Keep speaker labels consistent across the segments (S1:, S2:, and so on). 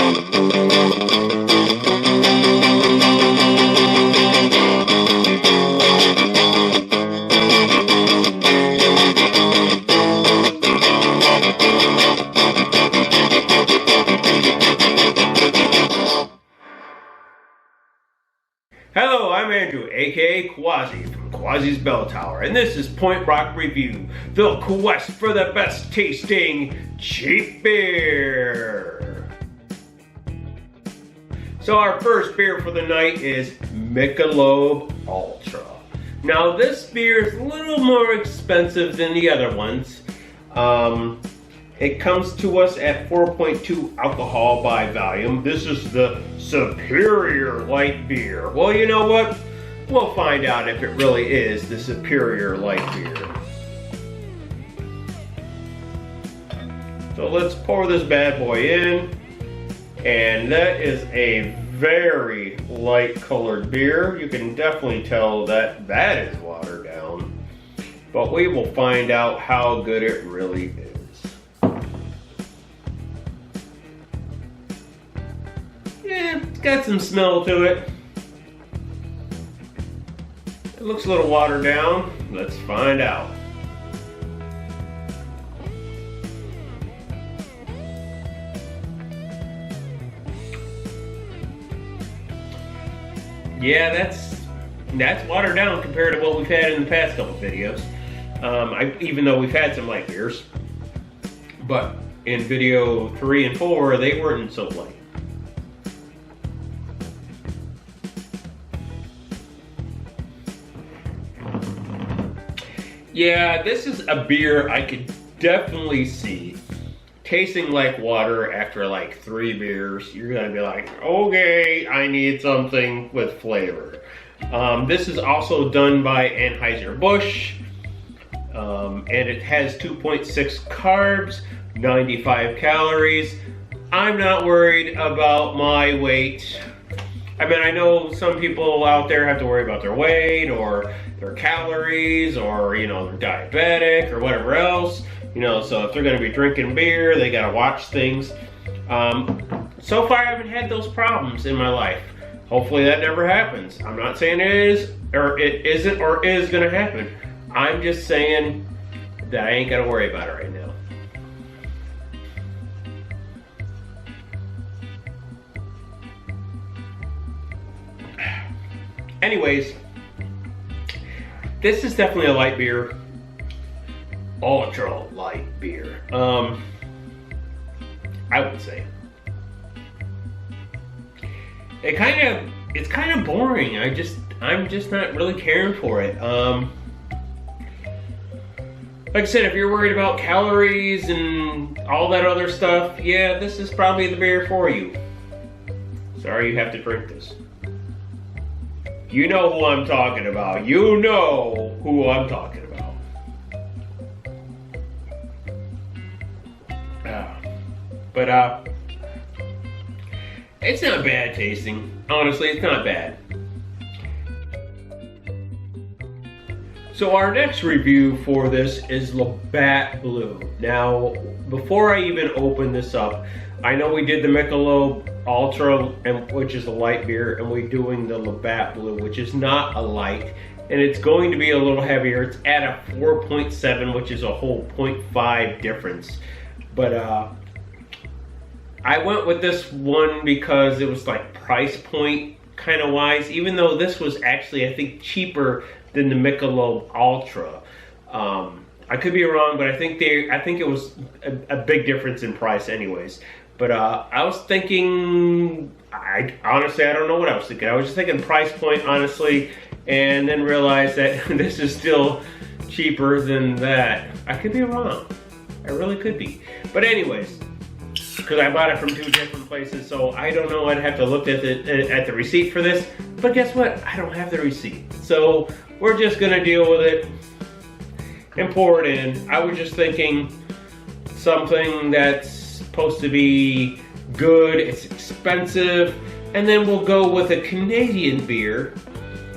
S1: Hello, I'm Andrew, aka Quassi from Quassi's Bell Tower, and this is Point Rock Review, the quest for the best tasting cheap beer. So our first beer for the night is Michelob Ultra. Now this beer is a little more expensive than the other ones. It comes to us at 4.2 alcohol by volume. This is the superior light beer. Well, you know what? We'll find out if it really is the superior light beer. So let's pour this bad boy in. And that is a very light colored beer. You can definitely tell that that is watered down. But we will find out how good it really is. Yeah, it's got some smell to it. It looks a little watered down. Let's find out. Yeah, that's watered down compared to what we've had in the past couple videos. Even though we've had some light beers, but in video 3 and 4 they weren't so light. Yeah, this is a beer I could definitely see tasting like water after like 3 beers. You're gonna be like, okay, I need something with flavor. This is also done by Anheuser-Busch, and it has 2.6 carbs, 95 calories. I'm not worried about my weight. I mean, I know some people out there have to worry about their weight or their calories or, you know, they're diabetic or whatever else. You know, so if they're gonna be drinking beer, they gotta watch things. So far I haven't had those problems in my life. Hopefully that never happens. I'm not saying it is, or it isn't, or is gonna happen. I'm just saying that I ain't gotta worry about it right now. Anyways, this is definitely a light beer. Ultra light beer. I would say. It's kind of boring. I'm just not really caring for it. Like I said, if you're worried about calories and all that other stuff, yeah, this is probably the beer for you. Sorry you have to drink this. You know who I'm talking about. You know who I'm talking about. But it's not bad tasting. Honestly, it's not bad. So our next review for this is Labatt Blue. Now, before I even open this up, I know we did the Michelob Ultra, which is a light beer, and we're doing the Labatt Blue, which is not a light, and it's going to be a little heavier. It's at a 4.7, which is a whole 0.5 difference. But I went with this one because it was like price point kind of wise, even though this was actually, I think, cheaper than the Michelob Ultra. I could be wrong, but I think it was a big difference in price anyways. But I was thinking, honestly, I don't know what I was thinking. I was just thinking price point, honestly, and then realized that this is still cheaper than that. I could be wrong. I really could be. But anyways, because I bought it from 2 different places, so I don't know. I'd have to look at the receipt for this. But guess what? I don't have the receipt. So we're just gonna deal with it and pour it in. I was just thinking something that's supposed to be good, it's expensive, and then we'll go with a Canadian beer,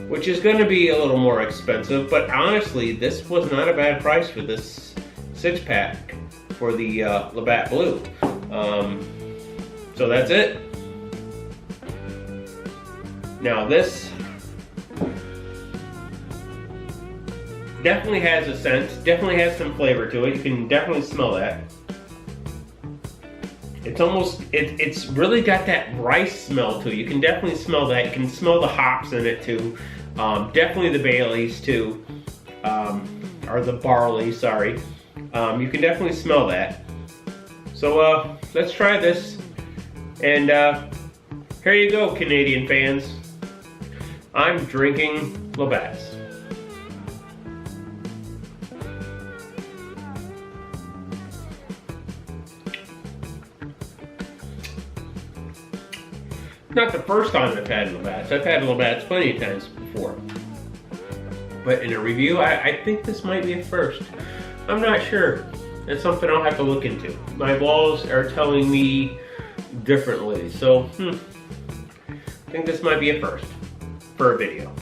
S1: which is gonna be a little more expensive, but honestly, this was not a bad price for this 6-pack for the Labatt Blue. So that's it. Now this definitely has a scent, definitely has some flavor to it. You can definitely smell that. It's almost, it's really got that rice smell to it. You can definitely smell that. You can smell the hops in it too. Definitely the Baileys too, or the barley, sorry. You can definitely smell that. So let's try this. And here you go, Canadian fans. I'm drinking Labatt's. Not the first time I've had Labatt's. I've had Labatt's plenty of times before. But in a review, I think this might be a first. I'm not sure. It's something I'll have to look into. My walls are telling me differently. So, I think this might be a first for a video.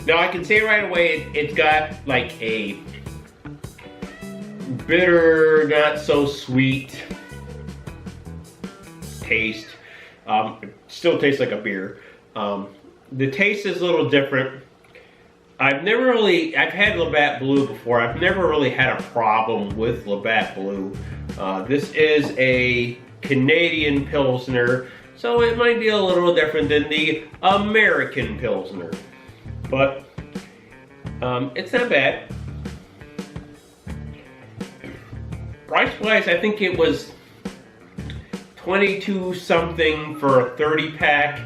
S1: Now I can say right away, it's got like a bitter, not so sweet taste. It still tastes like a beer. The taste is a little different. I've had Labatt Blue before. I've never really had a problem with Labatt Blue. This is a Canadian Pilsner, so it might be a little different than the American Pilsner. But it's not bad. Price-wise, I think it was 22 something for a 30 pack.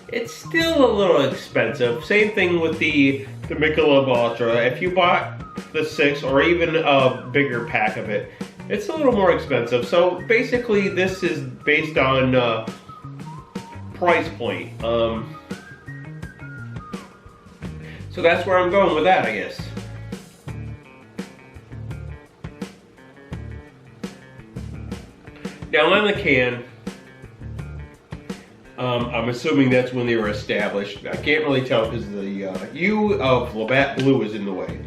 S1: It's still a little expensive. Same thing with the Michelob Ultra. If you bought the 6 or even a bigger pack of it, it's a little more expensive. So basically, this is based on price point. So that's where I'm going with that, I guess. Now on the can, I'm assuming that's when they were established. I can't really tell because the U of Labatt Blue is in the way.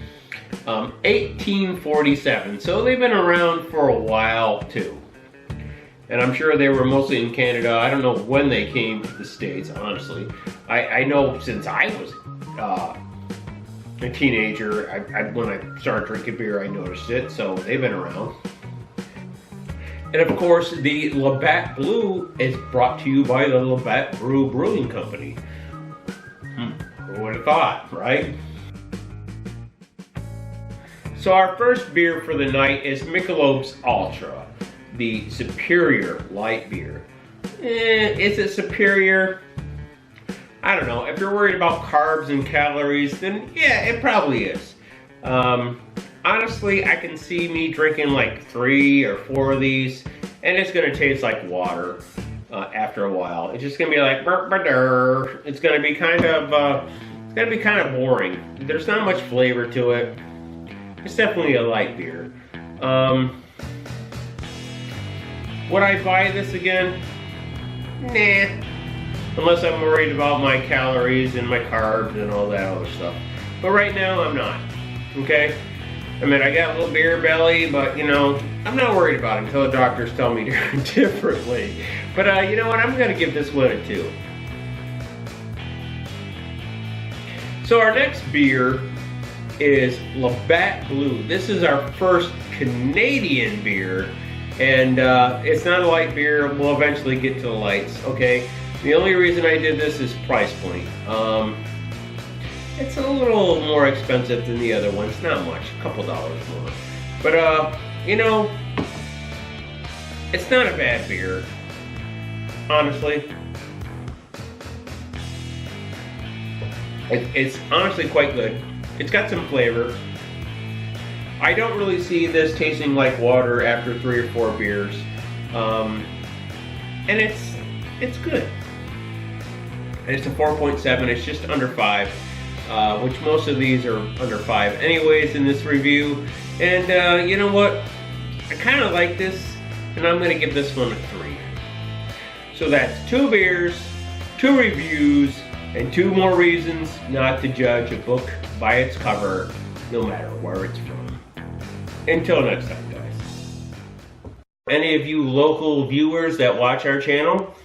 S1: 1847, so they've been around for a while too. And I'm sure they were mostly in Canada. I don't know when they came to the States, honestly. I know since I was a teenager, when I started drinking beer, I noticed it, so they've been around. And of course, the Labatt Blue is brought to you by the Labatt Brewing Company. Who would have thought, right? So our first beer for the night is Michelob's Ultra, the superior light beer. Is it superior? I don't know. If you're worried about carbs and calories, then yeah, it probably is. Honestly, I can see me drinking like 3 or 4 of these, and it's gonna taste like water after a while. It's just gonna be like burp, burp, it's gonna be kind of boring. There's not much flavor to it. It's definitely a light beer. Would I buy this again? Nah. Unless I'm worried about my calories and my carbs and all that other stuff. But right now, I'm not, okay? I mean, I got a little beer belly, but you know, I'm not worried about it until the doctors tell me differently. But you know what, I'm gonna give this one a 2. So our next beer is Labatt Blue. This is our first Canadian beer, and it's not a light beer. We'll eventually get to the lights, okay? The only reason I did this is price point. It's a little more expensive than the other ones, not much, a couple dollars more. But you know, it's not a bad beer, honestly. It's honestly quite good. It's got some flavor. I don't really see this tasting like water after 3 or 4 beers. And it's good. And it's a 4.7, it's just under 5, which most of these are under 5 anyways in this review. And you know what? I kind of like this, and I'm going to give this one a 3. So that's 2 beers, 2 reviews, and 2 more reasons not to judge a book by its cover, no matter where it's from. Until next time, guys. Any of you local viewers that watch our channel,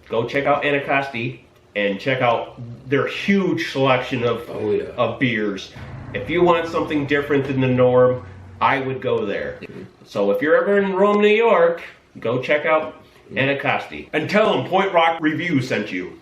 S1: go check out Anacostia and check out their huge selection of beers. If you want something different than the norm, I would go there. So if you're ever in Rome, New York, go check out Anacostia. And tell them Point Rock Review sent you.